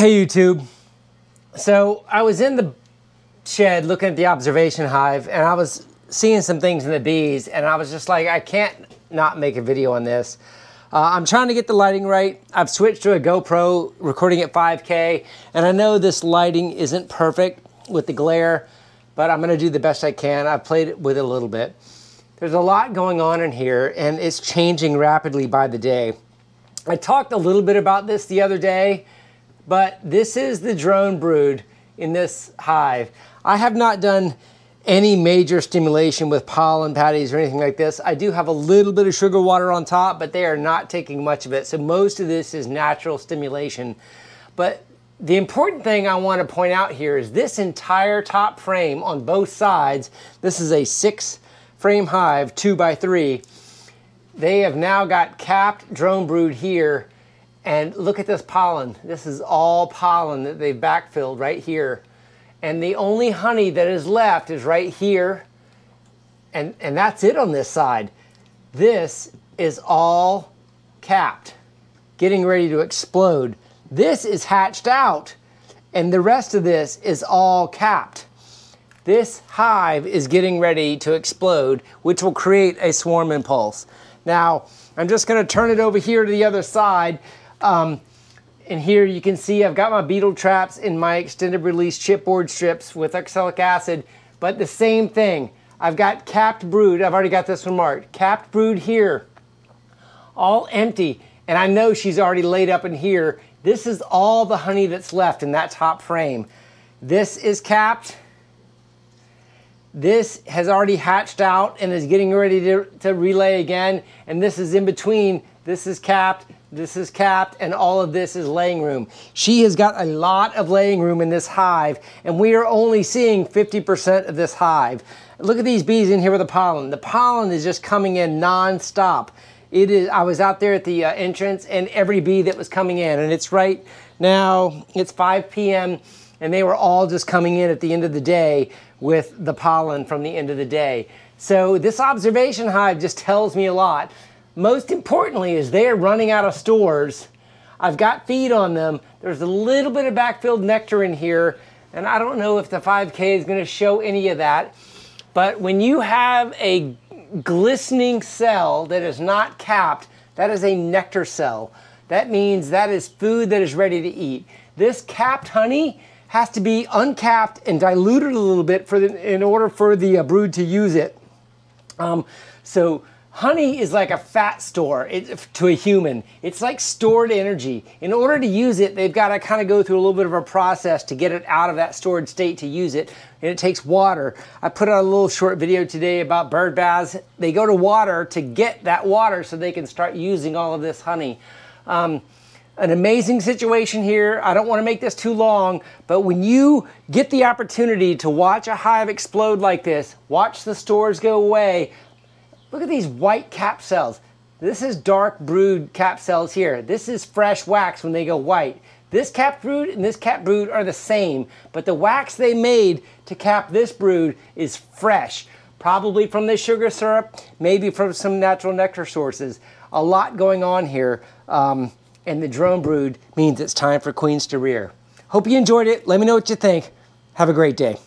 Hey YouTube. So I was in the shed looking at the observation hive and I was seeing some things in the bees and I was just like, I can't not make a video on this. I'm trying to get the lighting right. I've switched to a GoPro recording at 5K and I know this lighting isn't perfect with the glare, but I'm gonna do the best I can. I've played with it a little bit. There's a lot going on in here and it's changing rapidly by the day. I talked a little bit about this the other day, but this is the drone brood in this hive. I have not done any major stimulation with pollen patties or anything like this. I do have a little bit of sugar water on top, but they are not taking much of it. So most of this is natural stimulation. But the important thing I want to point out here is this entire top frame on both sides. This is a 6-frame hive, 2x3. They have now got capped drone brood here. And look at this pollen. This is all pollen that they've backfilled right here. And the only honey that is left is right here. And that's it on this side. This is all capped, getting ready to explode. This is hatched out, and the rest of this is all capped. This hive is getting ready to explode, which will create a swarm impulse. Now, I'm just gonna turn it over here to the other side. And here you can see I've got my beetle traps in my extended release chipboard strips with oxalic acid, but the same thing. I've got capped brood. I've already got this one marked. Capped brood here, all empty. And I know she's already laid up in here. This is all the honey that's left in that top frame. This is capped. This has already hatched out and is getting ready to relay again. And this is in between. This is capped. This is capped, and all of this is laying room. She has got a lot of laying room in this hive, and we are only seeing 50% of this hive. Look at these bees in here with the pollen. The pollen is just coming in non-stop. It is. I was out there at the entrance, and every bee that was coming in, and it's right now, it's 5 p.m., and they were all just coming in at the end of the day with the pollen from the end of the day. So this observation hive just tells me a lot. Most importantly is they're running out of stores. I've got feed on them. There's a little bit of backfilled nectar in here, and I don't know if the 5K is gonna show any of that. But when you have a glistening cell that is not capped, that is a nectar cell. That means that is food that is ready to eat. This capped honey has to be uncapped and diluted a little bit in order for the brood to use it. So honey is like a fat store to a human. It's like stored energy. In order to use it, they've got to kind of go through a little bit of a process to get it out of that stored state to use it. And it takes water. I put out a little short video today about bird baths. They go to water to get that water so they can start using all of this honey. An amazing situation here. I don't want to make this too long, but when you get the opportunity to watch a hive explode like this, watch the stores go away. Look at these white cap cells. This is dark brood cap cells here. This is fresh wax when they go white. This capped brood and this capped brood are the same, but the wax they made to cap this brood is fresh. Probably from the sugar syrup, maybe from some natural nectar sources. A lot going on here, and the drone brood means it's time for queens to rear. Hope you enjoyed it. Let me know what you think. Have a great day.